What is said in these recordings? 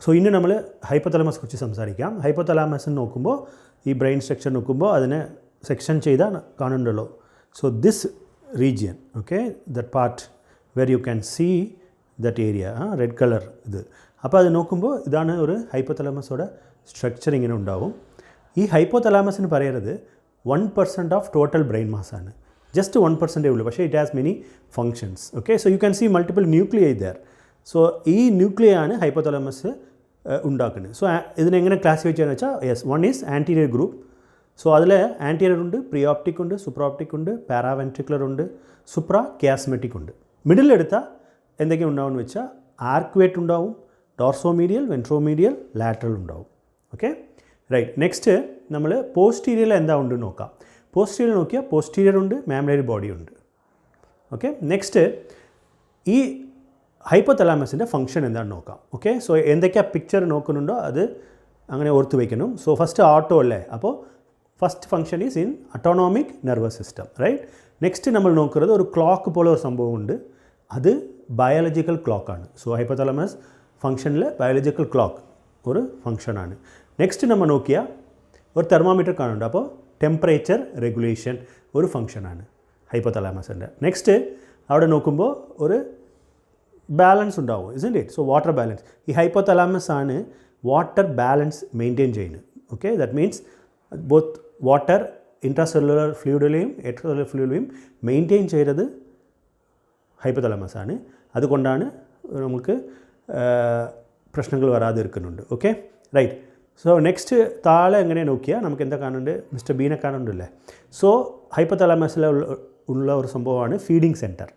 So ഇന്ന് നമ്മൾ hypothalamus കുറിച്ച് സംസാരിക്കാം. ഹൈപ്പോതലാമസ് നോക്കുമ്പോൾ ഈ ബ്രെയിൻ സ്ട്രക്ചർ നോക്കുമ്പോൾ അതിനെ സെക്ഷൻ ചെയ്താൽ കാണുന്നുണ്ടല്ലോ. So this region, okay, that part where you can see that area, red colour ഇത്. അപ്പോൾ അത് നോക്കുമ്പോൾ ഇതാണ് ഒരു ഹൈപ്പോതലാമസോടെ സ്ട്രക്ചർ ഇങ്ങനെ ഉണ്ടാവും. ഈ ഹൈപ്പോതലാമസിന് പറയുന്നത് 1% ഓഫ് ടോട്ടൽ ബ്രെയിൻ മാസാണ്. ജസ്റ്റ് 1% ഉള്ളൂ, പക്ഷേ it has many functions. Okay, so you can see multiple nuclei there. So ഈ ന്യൂക്ലിയൈ ആണ് ഹൈപ്പോതലാമസ് ഉണ്ടാക്കുന്നത്. സോ ഇതിനെങ്ങനെ ക്ലാസിഫൈ ചെയ്യാന്ന് വെച്ചാൽ, yes, one is anterior group. So അതിൽ ആൻറ്റീരിയർ ഉണ്ട്, പ്രിയോപ്റ്റിക് ഉണ്ട്, സൂപ്രോപ്റ്റിക് ഉണ്ട്, പാരാവെൻട്രിക്കുലർ ഉണ്ട്, സുപ്രാ ക്യാസ്മെറ്റിക് ഉണ്ട്. മിഡിലെടുത്താൽ എന്തൊക്കെ ഉണ്ടാവുമെന്ന് വെച്ചാൽ ആർക്വേറ്റ് ഉണ്ടാവും, ഡോർസോമീഡിയൽ, വെൻട്രോമീഡിയൽ, ലാറ്ററൽ ഉണ്ടാവും. Okay, right. നെക്സ്റ്റ് നമ്മൾ പോസ്റ്റീരിയറിൽ എന്താ ഉണ്ട് നോക്കാം. പോസ്റ്റീരിയർ നോക്കിയാൽ പോസ്റ്റീരിയർ ഉണ്ട്, മാമലറി ബോഡി ഉണ്ട്. ഓക്കെ, നെക്സ്റ്റ് ഈ ഹൈപ്പോതലാമസിൻ്റെ ഫംഗ്ഷൻ എന്താണെന്ന് നോക്കാം. ഓക്കെ, സോ എന്തൊക്കെയാണ് പിക്ചർ നോക്കുന്നുണ്ടോ അത് അങ്ങനെ ഓർത്ത് വയ്ക്കണം. സോ ഫസ്റ്റ് ആട്ടോ അല്ലേ, അപ്പോൾ first function is in autonomic nervous system, right. Next നമ്മൾ നോക്കുന്നത് ഒരു ക്ലോക്ക് പോലെ ഒരു സംഭവമുണ്ട്, അത് ബയോളജിക്കൽ ക്ലോക്കാണ്. സോ ഹൈപ്പോതലാമസ് ഫംഗ്ഷനിൽ ബയോളജിക്കൽ ക്ലോക്ക് ഒരു ഫംഗ്ഷനാണ്. നെക്സ്റ്റ് നമ്മൾ നോക്കിയാൽ ഒരു തെർമോമീറ്റർ കാണുന്നുണ്ട്, അപ്പോൾ ടെമ്പറേച്ചർ റെഗുലേഷൻ ഒരു ഫംഗ്ഷനാണ് ഹൈപ്പോതലാമസിൻ്റെ. നെക്സ്റ്റ് അവിടെ നോക്കുമ്പോൾ ഒരു ബാലൻസ് ഉണ്ടാവും, isn't it. So water balance, ഈ ഹൈപ്പോതലാമസ് ആണ് വാട്ടർ ബാലൻസ് മെയിൻറ്റെയിൻ ചെയ്യുന്നത്. Okay, that means both water intracellular ഫ്ലൂയിഡിലെയും എക്സ്ട്രാസെല്ലുലർ ഫ്ലൂയിഡിലെയും മെയിൻറ്റെയിൻ ചെയ്തത് ഹൈപ്പോതലാമസ് ആണ്. അതുകൊണ്ടാണ് നമുക്ക് പ്രശ്നങ്ങൾ വരാതിരിക്കുന്നുണ്ട്. Okay, right. സോ നെക്സ്റ്റ് താഴെ എങ്ങനെ നോക്കിയാൽ നമുക്ക് എന്താ കാണുന്നുണ്ട്, മിസ്റ്റർ ബീനെ കാണുന്നുണ്ടല്ലേ. സോ ഹൈപ്പോതലാമസിൽ ഉള്ള ഒരു സംഭവമാണ് feeding centre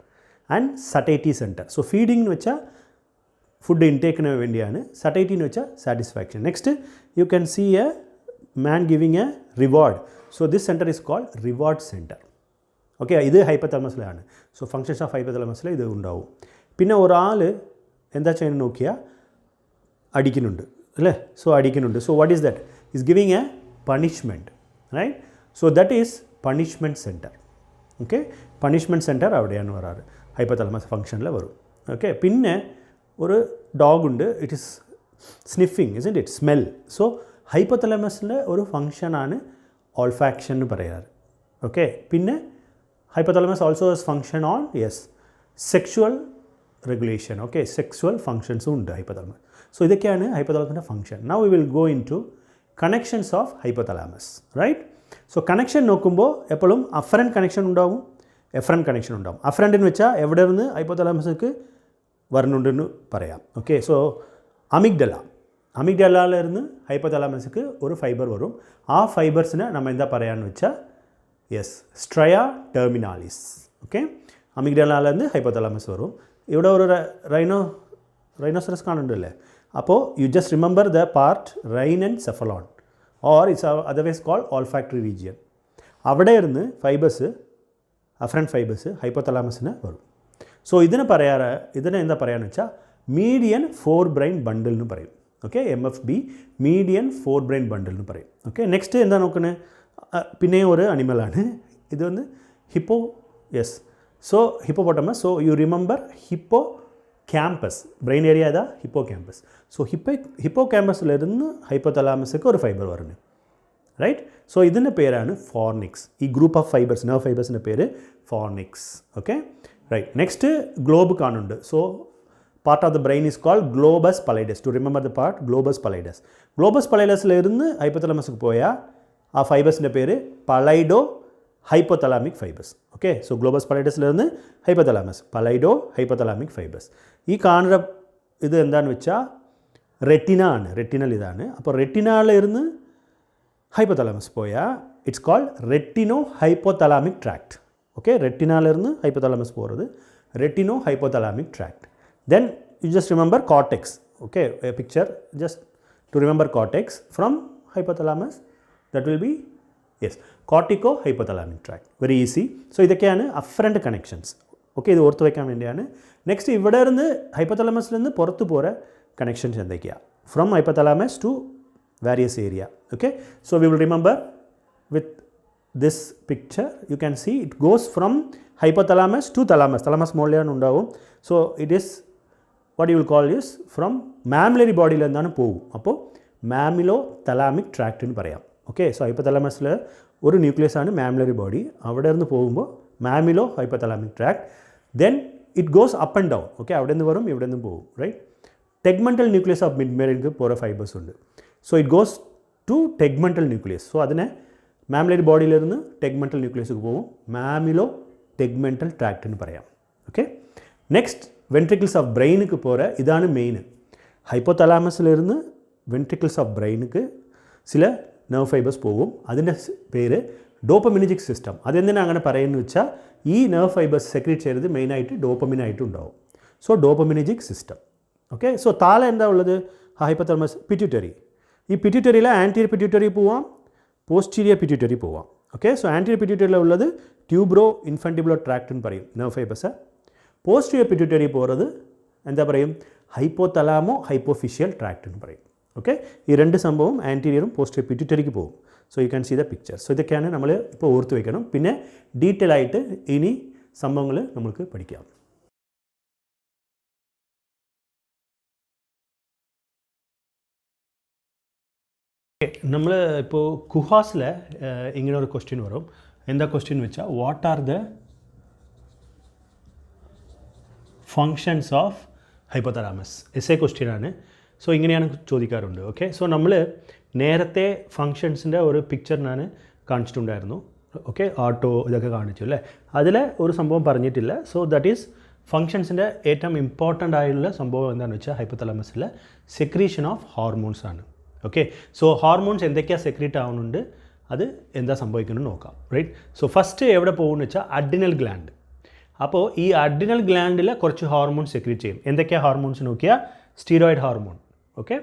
and satiety centre. So feeding എന്ന് വെച്ചാൽ ഫുഡ് ഇൻടേക്കിന് വേണ്ടിയാണ്, സറ്റൈറ്റി എന്ന് വെച്ചാൽ satisfaction. Next you can see a man giving a reward. So this centre is called reward centre. Okay, ഇത് ഹൈപ്പോതലാമസിലാണ്. സോ ഫങ്ഷൻസ് ഓഫ് ഹൈപ്പോതലാമസിൽ ഇത് ഉണ്ടാവും. പിന്നെ ഒരാൾ എന്താ ചെയ്യുന്നത് നോക്കിയാൽ അടിക്കുന്നുണ്ട് അല്ലേ. സോ അടിക്കുന്നുണ്ട്. So what is that? Is giving a punishment, right. So that is punishment centre. Okay, punishment centre അവിടെയാണ് വരാറ്, ഹൈപ്പോതലാമസ് ഫംഗ്ഷനിൽ വരും. ഓക്കെ, പിന്നെ ഒരു ഡോഗുണ്ട്, it is sniffing, isn't it, smell. So ഹൈപ്പോതലാമസിൻ്റെ ഒരു ഫംഗ്ഷനാണ് ഓൾഫാക്ഷൻ എന്ന് പറയാറ്. ഓക്കെ, പിന്നെ hypothalamus also has function on, yes, sexual regulation. Okay, sexual ഫങ്ഷൻസും ഉണ്ട് ഹൈപ്പോതലാമസ്. സോ ഇതൊക്കെയാണ് ഹൈപ്പോതലാമസിൻ്റെ function. Now we will go into connections of hypothalamus, right. So connection നോക്കുമ്പോൾ എപ്പോഴും അഫറൻറ്റ് കണക്ഷൻ ഉണ്ടാവും, എഫറൻറ്റ് കണക്ഷൻ ഉണ്ടാവും. അഫറൻറ്റ് എന്ന് വെച്ചാൽ എവിടെ നിന്ന് ഹൈപ്പോതലാമസിലേക്ക് വരുന്നുണ്ടെന്ന് പറയാം. ഓക്കെ, സോ അമിഗ്ഡലാലിരുന്ന് ഹൈപ്പോതലാമസിക്ക് ഒരു ഫൈബർ വരും. ആ ഫൈബേഴ്സിനെ നമ്മൾ എന്താ പറയാന്ന് വെച്ചാൽ, യെസ്, സ്ട്രയ ടെർമിനാലിസ്. ഓക്കെ, അമിഗ്ഡലാലിന്ന് ഹൈപ്പോതലാമസ് വരും. ഇവിടെ ഒരു റൈനോസറസ് കാണുന്നുണ്ടല്ലേ. അപ്പോൾ you just remember the part rhin and cephalon, or it's otherwise called olfactory region. അവിടെ ഇരുന്ന് ഫൈബേഴ്സ്, അഫറൻറ്റ് ഫൈബേഴ്സ് ഹൈപ്പോതലാമസിന് വരും. സോ ഇതിനെ എന്താ പറയാന്ന് വെച്ചാൽ മീഡിയൻ ഫോർ ബ്രെയിൻ ബണ്ടിൽ എന്ന് പറയും. Okay, MFB, median forebrain bundle എന്ന് പറയും. ഓക്കെ, നെക്സ്റ്റ് എന്താ നോക്കുന്നത്, പിന്നെ ഒരു അനിമലാണ് ഇത്, വന്ന് hippo, yes. So hippopotamus. So you remember hippocampus, brain area ഏതാ, ഹിപ്പോ ക്യാമ്പസ്. സോ ഹിപ്പോ ക്യാമ്പസിലിരുന്ന് ഹൈപ്പോതലാമസിക്ക് ഒരു ഫൈബർ വരുന്നു, റൈറ്റ്. സോ ഇതിൻ്റെ പേരാണ് ഫോർണിക്സ്. ഈ ഗ്രൂപ്പ് ഓഫ് ഫൈബേഴ്സ്, നെർവ് ഫൈബേഴ്സിൻ്റെ പേര് fornix. Okay, right. Next globe കാണുന്നുണ്ട്. So part of the brain is called globus pallidus. To remember the part globus pallidus. Globus പലൈഡസിലിരുന്ന് ഹൈപ്പോതലാമസിക്ക് പോയാൽ ആ ഫൈബേഴ്സിൻ്റെ പേര് pallido hypothalamic fibres. Okay, so Globus പലൈഡസിലിരുന്ന് ഹൈപ്പോതലാമസ്, പലൈഡോ ഹൈപ്പോതലാമിക് ഫൈബേഴ്സ്. ഈ കാണുന്ന ഇത് എന്താണെന്ന് വെച്ചാൽ റെറ്റിന ആണ്, റെറ്റിനൽ ഇതാണ്. അപ്പോൾ റെറ്റിനയിലിരുന്ന് ഹൈപ്പോതലാമസ് പോയാൽ it's called retino hypothalamic tract. Okay, റെറ്റിനയിലിരുന്ന് ഹൈപ്പോതലാമസ് പോകുന്നത് retino hypothalamic tract. Then you just remember cortex. Okay, a picture just to remember cortex from hypothalamus, that will be, yes, cortico hypothalamic tract. Very easy. So ഇതൊക്കെയാണ് afferent connections. Okay, ഇത് ഓർത്ത് വയ്ക്കാൻ വേണ്ടിയാണ്. Next ഇവിടെ നിന്ന് ഹൈപ്പോതലാമസിൽ നിന്ന് പുറത്ത് പോരെ കണക്ഷൻസ് എന്തൊക്കെയാണ്, from hypothalamus to various area. Okay, so we will remember with this picture. You can see it goes from hypothalamus to thalamus. Thalamus മുകളിലാണ് ഉണ്ടാവും. So it is what you will call is from mammillary body ലെന്താണ് പോകും. അപ്പോൾ മാമിലോ-തലാമിക് tract എന്ന് പറയാം. Okay, so ഹൈപ്പോതലാമസിൽ ഒരു nucleus ആണ് മാമ്മലറി body. അവിടെ നിന്ന് പോകുമ്പോൾ mammillo hypothalamic tract. Then it goes up and down. Okay, അവിടെ നിന്ന് വരും, ഇവിടെ നിന്ന് പോകും. Right, tegmental nucleus of mid മെറിൻക്ക് പോറ ഫൈബേഴ്സ് ഉണ്ട്. So it goes to tegmental nucleus. So അതിനെ മാമ്മലറി ബോഡിയിലിരുന്ന് ടെഗ്മെൻ്റൽ ന്യൂക്ലിയസിലേക്ക് പോകും. മാമിലോ ടെഗ്മെൻ്റൽ ട്രാക്റ്റ് എന്ന് പറയാം. ഓക്കെ, നെക്സ്റ്റ് വെൻട്രിക്കിൾസ് ഓഫ് ബ്രെയിനുക്ക് പോகிற ഇതാണ് മെയിൻ. ഹൈപ്പോതലാമസിലിരുന്ന് വെൻട്രിക്കിൾസ് ഓഫ് ബ്രെയിനുക്ക് ചില നെർവ് ഫൈബേഴ്സ് പോകും. അതിൻ്റെ പേര് ഡോപ്പമിനർജിക് സിസ്റ്റം. അതെന്തിനാണ് അങ്ങനെ പറയുന്നത് വെച്ചാൽ ഈ നെർവ് ഫൈബേഴ്സ് സെക്രീറ്റ് ചെയ്തത് മെയിനായിട്ട് ഡോപ്പമിനായിട്ട് ഉണ്ടാവും. So dopaminergic system. Okay, so താഴെ എന്താ ഉള്ളത്? Hypothalamus pituitary. ഈ പിറ്റ്യൂട്ടറിയിൽ ആൻറ്റീരിയർ പിറ്റ്യൂട്ടറി പോവാം, പോസ്റ്റീരിയർ പിറ്റ്യൂട്ടറി പോവാം. ഓക്കെ, സോ ആൻറ്റീരിയർ പിറ്റ്യൂട്ടറിയിൽ ഉള്ളത് ട്യൂബ്രോ ഇൻഫൻറ്റിബുലോ ട്രാക്റ്റ് എന്ന് പറയും നെർവ് ഫൈബേഴ്സ്. പോസ്റ്റീരിയർ പിറ്റ്യൂട്ടറി പോകുന്നത് എന്താ പറയും? ഹൈപ്പോതലാമോ ഹൈപ്പോഫിഷ്യൽ ട്രാക്റ്റ് എന്ന് പറയും. ഓക്കെ, ഈ രണ്ട് സംഭവം ആൻറ്റീരിയറും പോസ്റ്റീരിയർ പിറ്റ്യൂട്ടറിക്ക് പോകും. So you can see the picture. So ഇതൊക്കെയാണ് നമ്മൾ ഇപ്പോൾ ഓർത്ത് വയ്ക്കണം. പിന്നെ ഡീറ്റെയിൽ ആയിട്ട് ഇനി സംഭവങ്ങൾ നമുക്ക് പഠിക്കാം. നമ്മൾ ഇപ്പോൾ കുഹാസിൽ ഇങ്ങനെ ഒരു ക്വസ്റ്റ്യൻ വരും. എന്താ ക്വസ്റ്റ്യൻ വെച്ചാൽ what are the functions of hypothalamus? S A question ആണ്. സോ ഇങ്ങനെയാണ് ചോദിക്കാറുണ്ട്. ഓക്കെ, സോ നമ്മൾ നേരത്തെ ഫങ്ഷൻസിൻ്റെ ഒരു പിക്ചർ ഞാൻ കാണിച്ചിട്ടുണ്ടായിരുന്നു. ഓക്കെ, ആട്ടോ ഇതൊക്കെ കാണിച്ചു അല്ലേ? അതിൽ ഒരു സംഭവം പറഞ്ഞിട്ടില്ല. സോ ദാറ്റ് ഈസ് ഫങ്ഷൻസിൻ്റെ ഏറ്റവും ഇമ്പോർട്ടൻ്റ് ആയിട്ടുള്ള സംഭവം എന്താണെന്ന് വെച്ചാൽ ഹൈപ്പോതലാമസിൽ സെക്രീഷൻ ഓഫ് ഹോർമോൺസ് ആണ്. ഓക്കെ, സോ ഹോർമോൺസ് എന്തൊക്കെയാണ് സെക്രീറ്റ് ആവുന്നുണ്ട്, അത് എന്താ സംഭവിക്കുന്നത് നോക്കാം. റൈറ്റ്, സോ ഫസ്റ്റ് എവിടെ പോകുമെന്ന് വെച്ചാൽ അഡ്രിനൽ ഗ്ലാൻഡ്. അപ്പോൾ ഈ അഡ്രിനൽ ഗ്ലാൻഡിൽ കുറച്ച് ഹോർമോൺസ് സെക്രീറ്റ് ചെയ്യും. എന്തൊക്കെയാണ് ഹോർമോൺസ് നോക്കിയാൽ steroid hormone, okay,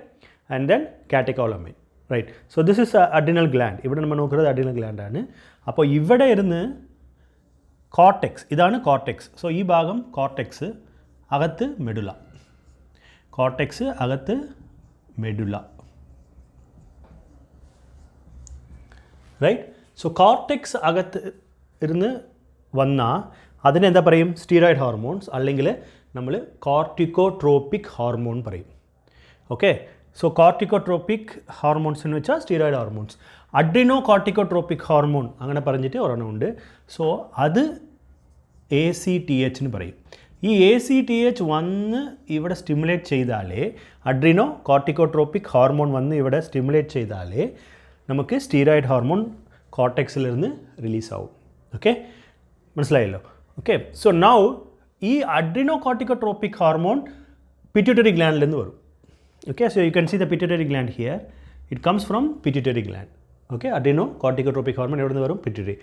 and then catecholamine. Right, so this is adrenal gland. ഇവിടെ നമ്മൾ നോക്കുന്നത് അഡ്രിനൽ ഗ്ലാൻഡാണ്. അപ്പോൾ ഇവിടെ ഇരുന്ന് കോർട്ടെക്സ്, ഇതാണ് കോർട്ടെക്സ്. സോ ഈ ഭാഗം കോർട്ടെക്സ്, അകത്ത് മെഡുല. കോർട്ടെക്സ് അകത്ത് മെഡുല. റൈറ്റ്, സോ കോർട്ടെക്സ് അകത്ത് ഇരുന്ന് വന്നാൽ അതിനെന്താ പറയും? സ്റ്റിറോയിഡ് ഹോർമോൺസ്, അല്ലെങ്കിൽ നമ്മൾ കോർട്ടിക്കോട്രോപ്പിക് ഹോർമോൺ പറയും. ഓക്കെ, സോ കോർട്ടിക്കോട്രോപ്പിക് ഹോർമോൺസ് എന്ന് വെച്ചാൽ steroid hormones. Adreno corticotropic hormone അങ്ങനെ പറഞ്ഞിട്ട് ഒരെണ്ണമുണ്ട്. സോ അത് ACTH എന്ന് പറയും. ഈ ACTH വന്ന് ഇവിടെ സ്റ്റിമുലേറ്റ് ചെയ്താലേ, അഡ്രിനോ കോർട്ടിക്കോട്രോപ്പിക് ഹോർമോൺ വന്ന് ഇവിടെ സ്റ്റിമുലേറ്റ് ചെയ്താലേ നമുക്ക് സ്റ്റിറോയിഡ് ഹോർമോൺ കോർട്ടെക്സിലിരുന്ന് റിലീസാവും. ഓക്കെ, മനസ്സിലായല്ലോ? ഓക്കെ, സോ നൗ ഈ അഡ്രിനോ കോർട്ടിക്കോട്രോപ്പിക് ഹോർമോൺ പിറ്റ്യൂട്ടറി ഗ്ലാൻഡിൽ നിന്ന് വരും. Okay, so you can see the pituitary gland here. It comes from pituitary gland. Okay, adreno corticotropic hormone എവിടെ നിന്ന് വരും? pituitary.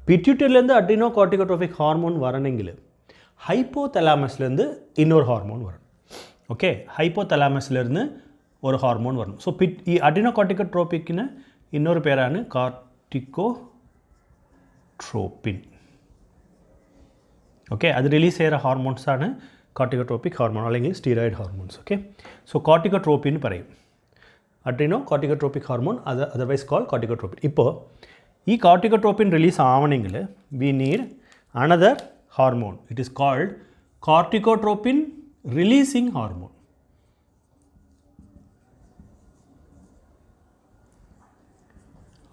പിറ്റ്യൂട്ടറിയിലേருந்து adreno corticotropic hormone വരണമെങ്കിൽ ഹൈപ്പോതലാമസിലേருந்து ഇന്നൊരു hormone വരണം. ഓക്കെ, ഹൈപ്പോതലാമസിലേருந்து ഒരു ഹോർമോൺ വരണം. സോ ഈ അഡ്രിനോ കോർട്ടിക്കോട്രോപ്പിക്കിന് ഇന്നൊരു പേരാണ് കോർട്ടിക്കോട്രോപ്പിൻ. ഓക്കെ, അത് റിലീസ് ചെയ്യുന്ന ഹോർമോൺസാണ് കോർട്ടിക്കോട്രോപ്പിക് ഹോർമോൺ അല്ലെങ്കിൽ steroid hormones. Okay, so corticotropin പറയും. അഡ്രിനോ കോർട്ടിക്കോട്രോപ്പിക് ഹോർമോൺ, അത് അതർവൈസ് കോൾ കോർട്ടിക്കോട്രോപ്പിൻ. ഇപ്പോൾ ഈ കോർട്ടിക്കോട്രോപ്പിൻ റിലീസ് ആവണമെങ്കിൽ we need another hormone. It is called corticotropin releasing hormone.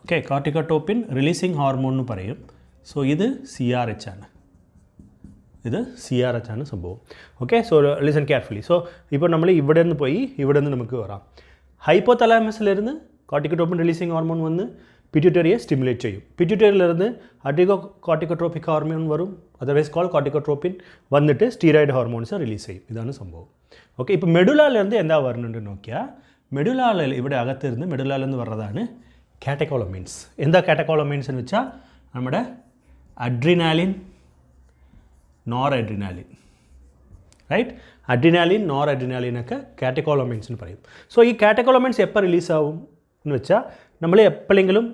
Okay, corticotropin releasing hormone എന്ന് പറയും. സോ ഇത് CRH ആണ്. ഇത് CRH ആണ് സംഭവം. Okay, so listen carefully. So ഇപ്പോൾ നമ്മൾ ഇവിടെ നിന്ന് പോയി ഇവിടെ നിന്ന് നമുക്ക് വരാം. ഹൈപ്പോതലാമസിലിരുന്ന് കോർട്ടിക്കോട്രോപ്പിൻ റിലീസിങ് ഹോർമോൺ വന്ന് പിറ്റ്യൂട്ടറിയെ സ്റ്റിമുലേറ്റ് ചെയ്യും. പിറ്റ്യൂട്ടറിയിലിരുന്ന് അഡ്രിനോ കോർട്ടിക്കോട്രോപ്പിക് ഹോർമോൺ വരും, അതർവൈസ് കോൾ കോർട്ടിക്കോട്രോപ്പിൻ വന്നിട്ട് സ്റ്റിറോയിഡ് ഹോർമോൺസ് റിലീസ് ചെയ്യും. ഇതാണ് സംഭവം. ഓക്കെ, ഇപ്പോൾ മെഡുലാലിருந்து എന്താ വരുന്നുണ്ട് നോക്കിയാൽ, മെഡുലാലിൽ ഇവിടെ അകത്തിരുന്ന് മെഡുലാലെന്ന് പറഞ്ഞതാണ് കാറ്റക്കോളമൈൻസ്. എന്താ കാറ്റക്കോളമൈൻസ് എന്ന് വെച്ചാൽ നമ്മുടെ adrenaline, noradrenaline. Right, adrenaline, നോർ അഡ്രിനാലിനൊക്കെ കാറ്റക്കോളമൈൻസ് എന്ന് പറയും. സോ ഈ കാറ്റക്കോളമൈൻസ് എപ്പോൾ റിലീസാവും എന്ന് വെച്ചാൽ നമ്മൾ എപ്പോഴെങ്കിലും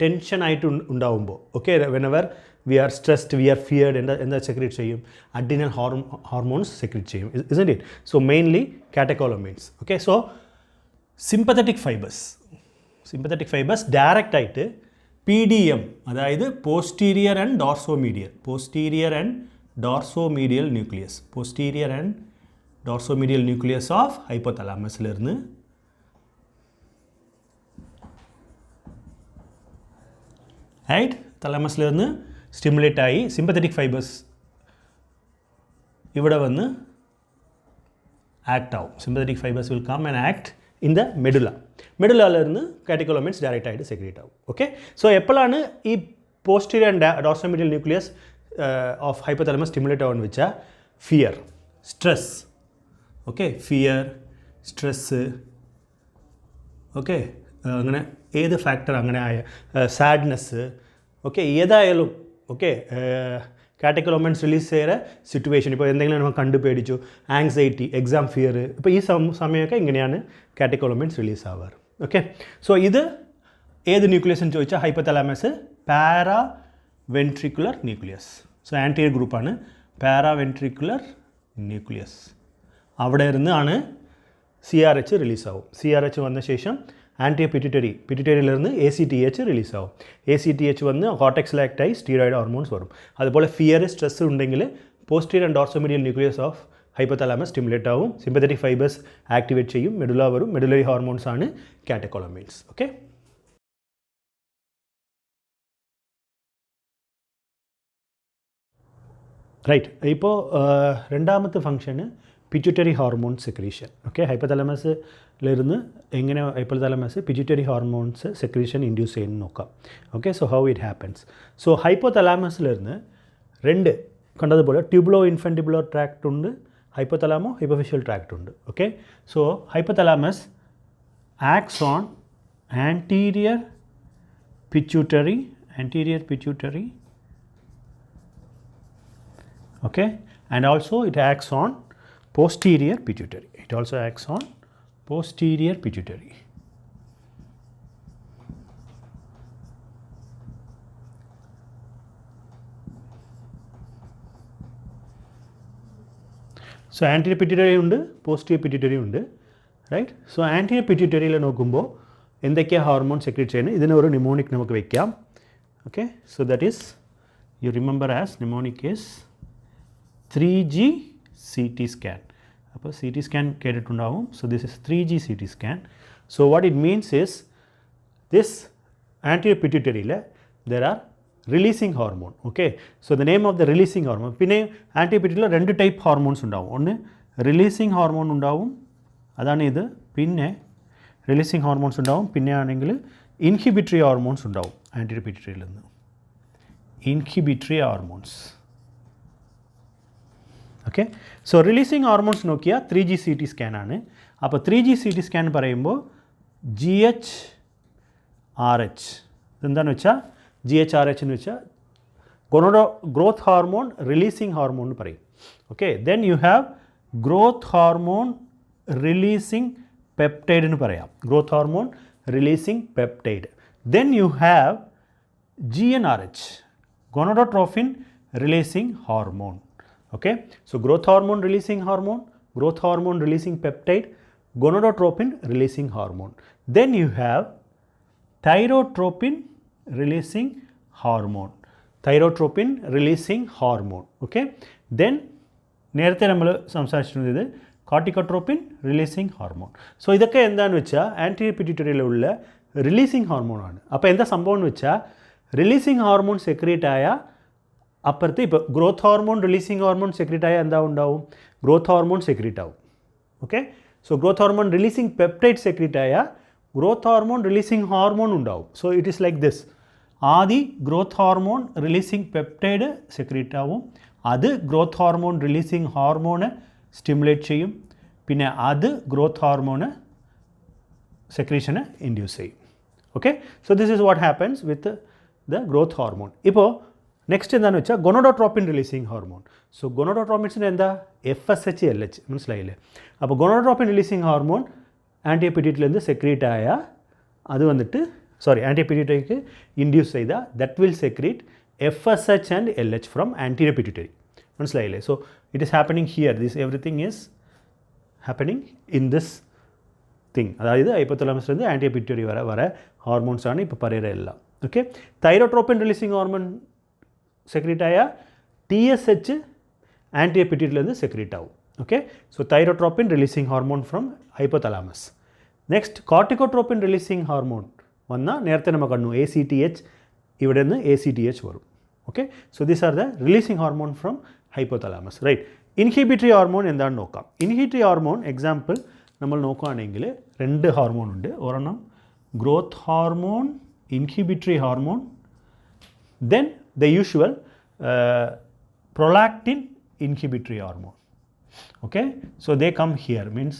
ടെൻഷനായിട്ട് ഉണ്ടാവുമ്പോൾ, okay, whenever we are stressed, we are feared, എന്താ സെക്രീറ്റ് ചെയ്യും? അഡ്രിനൽ ഹോർമോൺസ് സെക്രീറ്റ് ചെയ്യും. Isn't it? So mainly catecholamines. Okay, so sympathetic fibres direct ആയിട്ട് PDM, അതായത് posterior and dorsomedial nucleus, posterior and dorsomedial nucleus of hypothalamus ல இருந்து right thalamus ல இருந்து stimulate ஆகி sympathetic fibers இவட வந்து act ஆகும். Sympathetic fibers will come and act in the medulla. Medulla ல இருந்து catecholamines direct ஆகிட்டு secrete ஆகும். Okay. So எப்பலான்னு ഈ posterior and dorsomedial nucleus of hypothalamus stimulate ஆகும்னு வச்சா fear, stress, okay, fear, stress, okay, അങ്ങനെ ഏത് ഫാക്ടർ അങ്ങനെ ആയ സാഡ്നെസ് ഓക്കെ ഏതായാലും ഓക്കെ കാറ്റക്കോളമെൻസ് റിലീസ് ചെയ്യുന്ന സിറ്റുവേഷൻ ഇപ്പോൾ എന്തെങ്കിലും നമ്മൾ കണ്ടു പേടിച്ചു ആങ്സൈറ്റി എക്സാം ഫിയർ ഇപ്പോൾ ഈ സമയമൊക്കെ ഇങ്ങനെയാണ് കാറ്റക്കോളമെൻസ് റിലീസ് ആവാറ് ഓക്കെ സോ ഇത് ഏത് ന്യൂക്ലിയസ് എന്ന് ചോദിച്ചാൽ hypothalamus paraventricular nucleus so anterior ഗ്രൂപ്പാണ് പാരാ വെൻട്രിക്കുലർ ന്യൂക്ലിയസ് അവിടെ ഇരുന്നാണ് CRH റിലീസ് ആവും CRH വന്ന ശേഷം ആൻറ്റിയോ പിറ്റ്യൂട്ടറിയിലിருந்து ACTH റിലീസ് ആവും ACTH വന്ന് കോർട്ടെക്സിൽ ആക്റ്റായി സ്റ്റീറോയിഡ് ഹോർമോൺസ് വരും അതുപോലെ ഫിയർ സ്ട്രെസ് ഉണ്ടെങ്കിൽ posterior and dorsomedial nucleus of hypothalamus stimulate ആവും സിമ്പത്തറ്റിക് ഫൈബേഴ്സ് ആക്ടിവേറ്റ് ചെയ്യും മെഡുല വരും മെഡുലറി ഹോർമോൺസ് ആണ് കാറ്റക്കോളമൈൻസ് ഓക്കെ റൈറ്റ് ഇപ്പോൾ രണ്ടാമത്തെ ഫംഗ്ഷന് പിറ്റ്യൂട്ടറി ഹോർമോൺ സെക്രീഷൻ ഓക്കെ ഹൈപ്പോതലാമസിലിരുന്ന് എങ്ങനെ hypothalamus pituitary hormones secretion induce ചെയ്യുന്നു നോക്കാം okay so how it happens so ഹൈപ്പോതലാമസിലിരുന്ന് രണ്ട് കണ്ടതുപോലെ ട്യൂബുലോ ഇൻഫൻറ്റിബുലോ ട്രാക്റ്റ് ഉണ്ട് ഹൈപ്പോതലാമോ ഹൈപ്പോഫിഷ്യൽ ട്രാക്റ്റ് ഉണ്ട് okay so hypothalamus acts on anterior pituitary okay and also it acts on posterior pituitary so anterior pituitary ഉണ്ട് posterior pituitary ഉണ്ട് right so anterior pituitary ൽ നോക്കുമ്പോൾ എന്തൊക്കെ ഹോർമോൺ സെക്രീറ്റ് ചെയ്യുന്നത് ഇതിനെ ഒരു mnemonic നമുക്ക് വെക്കാം okay so that is you remember as mnemonic is 3G CT scan. അപ്പോൾ CT scan കേട്ടിട്ടുണ്ടാവും. So this is 3G CT scan. So what it means is this anterior pituitary there are releasing hormone. Okay. So the name of the releasing hormone. പിന്നെ anterior pituitary രണ്ട് type hormones ഉണ്ടാവും. ഒന്ന് releasing hormone ഉണ്ടാവും അതാണ് ഇത് പിന്നെ releasing hormones ഉണ്ടാവും പിന്നെ ആണെങ്കിൽ ഇൻഹിബിറ്ററി ഹോർമോൺസ് ഉണ്ടാവും ആൻറ്റീരിയർ പിറ്റ്യൂട്ടറിയിൽ നിന്ന് inhibitory hormones okay so releasing hormones നോക്കിയാൽ 3G CT സ്കാൻ ആണ് അപ്പോൾ 3G CT സ്കാൻ പറയുമ്പോൾ GHRH എന്താണെന്ന് വെച്ചാൽ GHRH എന്ന് വെച്ചാൽ ഗ്രോത്ത് ഹോർമോൺ റിലീസിങ് ഹോർമോൺ എന്ന് പറയും okay then you have growth hormone releasing peptide എന്ന് പറയാം growth hormone releasing peptide then you have GnRH gonadotrophin releasing hormone okay so growth hormone releasing peptide gonadotropin releasing hormone then you have thyrotropin releasing hormone okay then നേരത്തെ നമ്മൾ സംസാരിച്ചിരുന്നത് corticotropin releasing hormone so ഇതൊക്കെ എന്താണെന്ന് വെച്ചാൽ anterior പിറ്റ്യൂട്ടറിയിലുള്ള releasing ഹോർമോണാണ് അപ്പോൾ എന്താ സംഭവം എന്ന് വെച്ചാൽ റിലീസിങ് ഹോർമോൺ സെക്രീറ്റ് ആയ അപ്പുറത്ത് ഇപ്പോൾ growth hormone releasing hormone secrete ആയാൽ എന്താ ഉണ്ടാവും ഗ്രോത്ത് ഹോർമോൺ സെക്രീറ്റ് ആവും okay so growth hormone releasing peptide secrete ആയാൽ ഗ്രോത്ത് ഹോർമോൺ റിലീസിങ് ഹോർമോൺ ഉണ്ടാവും so it is like this ആദ്യം growth hormone releasing peptide secrete ആവും അത് growth hormone releasing hormone stimulate ചെയ്യും പിന്നെ അത് ഗ്രോത്ത് ഹോർമോണ് സെക്രീഷന് ഇൻഡ്യൂസ് ചെയ്യും okay so this is what happens with the growth hormone ഇപ്പോൾ നെക്സ്റ്റ് എന്താണെന്ന് വെച്ചാൽ ഗൊണഡോട്രോപ്പിൻ റിലീസിങ് ഹോർമോൺ സോ ഗൊണഡോട്രോപ്പിൻസിന് എന്താ FSH LH മനസ്സിലായില്ലേ അപ്പോൾ ഗൊണഡോട്രോപ്പിൻ റിലീസിങ് ഹോർമോൺ ആൻറ്റിയർ പിറ്റ്യൂട്ടറിയിലെന്ത് സെക്രീറ്റ് ആയ അത് വന്നിട്ട് ആൻറ്റിയർ പിറ്റ്യൂട്ടറിക്ക് ഇൻഡ്യൂസ് ചെയ്ത that will secrete FSH and LH from anterior pituitary മനസ്സിലായില്ലേ so it is happening here this everything is happening in this thing അതായത് ഹൈപ്പോതലാമസിലിருந்து ആൻറ്റിയർ പിറ്റ്യൂട്ടറി വരെ ഹോർമോൺസാണ് ഇപ്പോൾ പറയുക എല്ലാം okay thyrotropin releasing hormone secrete ആയ TSH ആൻറ്റിയർ പിറ്റ്യൂട്ടറിയിലെருந்து സെക്രീറ്റ് ആവും Okay, so thyrotropin releasing hormone from hypothalamus. Next, corticotropin releasing hormone vanna nerthe nama kannu ACTH ividennu ACTH varum. Okay, so these are the releasing hormone from hypothalamus, right? Inhibitory hormone endanu nokkam. Inhibitory hormone example നമ്മൾ നോക്കുകയാണെങ്കിൽ രണ്ട് hormone ഉണ്ട്. ഒരെണ്ണം growth hormone, inhibitory hormone, then the usual prolactin inhibitory hormone. Okay, so they come here, means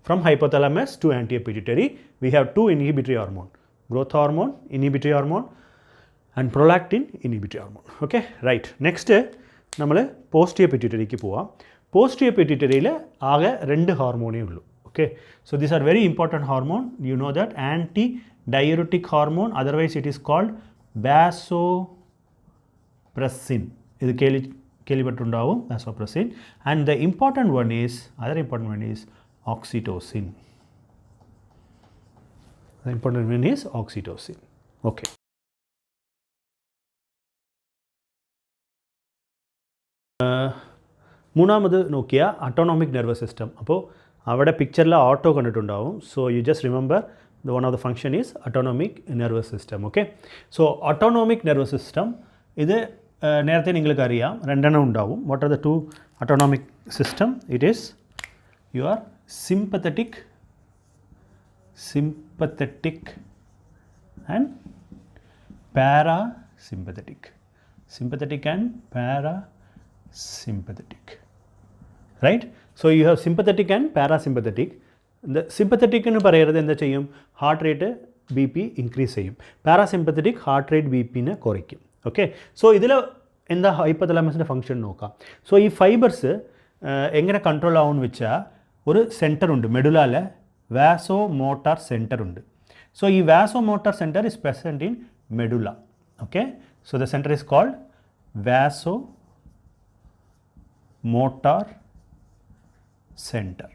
from hypothalamus to anti-pituitary we have two inhibitory hormone, growth hormone inhibitory hormone and prolactin inhibitory hormone. Okay, right. Next നമ്മൾ posterior pituitary ക്ക് പോവാം. Posterior pituitary ൽ ആകെ രണ്ട് ഹോർമോണേ ഉള്ളൂ. Okay, so these are very important hormone. You know that anti-diuretic hormone, otherwise it is called vasopressin. This is vasopressin. And the important one is, other important one is oxytocin. The important one is oxytocin. Okay. മൂന്നാമത് നോക്കിയ autonomic nervous system. അപ്പോൾ അവിടെ പിക്ചറിൽ auto കണ്ടിട്ടുണ്ടാവും. So you just remember the one of the function is autonomic nervous system. Okay, so autonomic nervous system ഇത് നേരത്തെ നിങ്ങൾക്ക് അറിയാം രണ്ടെണ്ണം ഉണ്ടാവും. What are the two autonomic system? It is your sympathetic and parasympathetic. Sympathetic and parasympathetic, right? So you have sympathetic and parasympathetic. The sympathetic എന്ന് പറയുന്നത് എന്താ ചെയ്യും, heart rate B P increase ചെയ്യും. പാരാസിമ്പത്തറ്റിക് ഹാർട്ട് റേറ്റ് ബി പിനെ കുറയ്ക്കും. Okay, so ഇതിൽ എന്താ ഹൈപ്പോതലാമസിൻ്റെ function നോക്കാം. സോ ഈ ഫൈബർസ് എങ്ങനെ കൺട്രോൾ ആവുമെന്ന് വെച്ചാൽ ഒരു സെൻറ്റർ ഉണ്ട് മെഡുലാലെ, വാസോ മോട്ടാർ സെൻറ്റർ ഉണ്ട്. സോ ഈ vasomotor centre is present in medulla. Okay, so the centre is called vasomotor centre.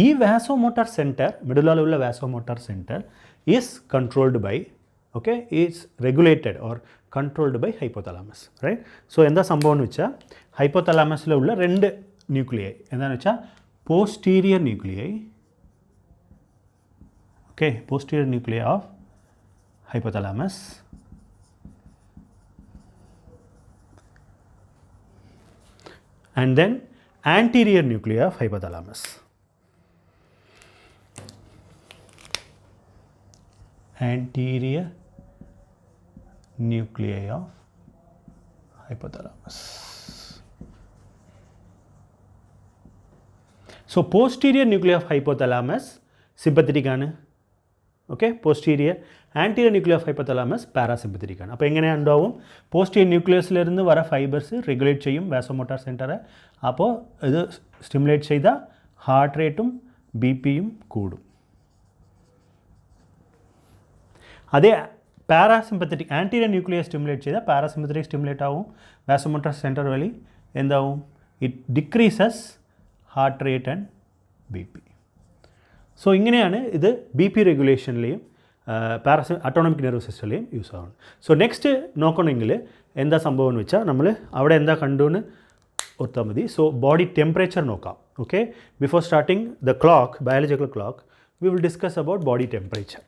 ഈ വാസോമോട്ടാർ സെൻറ്റർ, മെഡുലയിലുള്ള vasomotor centre is controlled by, okay, is regulated or controlled by hypothalamus, right? So എന്താ സംഭവം എന്ന് വെച്ചാൽ ഹൈപ്പോതലാമസിലുള്ള രണ്ട് nuclei എന്താണെന്ന് വെച്ചാൽ posterior nuclei, okay, posterior nuclei of hypothalamus and then anterior nuclei of hypothalamus. Anterior nuclei of hypothalamus. So posterior nuclei of hypothalamus sympathetic ആണ്, okay, posterior. Anterior nuclei of hypothalamus parasympathetic ആണ്. അപ്പോൾ എങ്ങനെ ഉണ്ടാവും, posterior ന്യൂക്ലിയസിലിരുന്ന് വர fibres regulate ചെയ്യും വാസോമോട്ടാർ സെൻറ്ററെ. അപ്പോൾ ഇത് stimulate ചെയ്ത heart റേറ്റും ബി പിയും കൂടും. അതേ പാരാസിമ്പത്തറ്റിക് ആൻറ്റീരിയർ ന്യൂക്ലിയസ് സ്റ്റിമുലേറ്റ് ചെയ്താൽ പാരാസിമ്പത്തറ്റിക് സ്റ്റിമുലേറ്റ് ആവും, വാസോമോട്ടാർ സെൻറ്റർ വഴി എന്താവും, it decreases heart rate and B P. So ഇങ്ങനെയാണ് ഇത് ബി പി റെഗുലേഷനിലെയും അട്ടോണമിക് നെർവസ് സിസ്റ്റത്തിലെയും യൂസ് ആവുന്നത്. സോ നെക്സ്റ്റ് നോക്കണമെങ്കിൽ എന്താ സംഭവം എന്ന് വെച്ചാൽ നമ്മൾ അവിടെ എന്താ കണ്ടുവെന്ന് ഓർത്താൽ മതി. സോ ബോഡി ടെമ്പറേച്ചർ നോക്കാം. Okay, before starting the clock, biological clock, we will discuss about body temperature.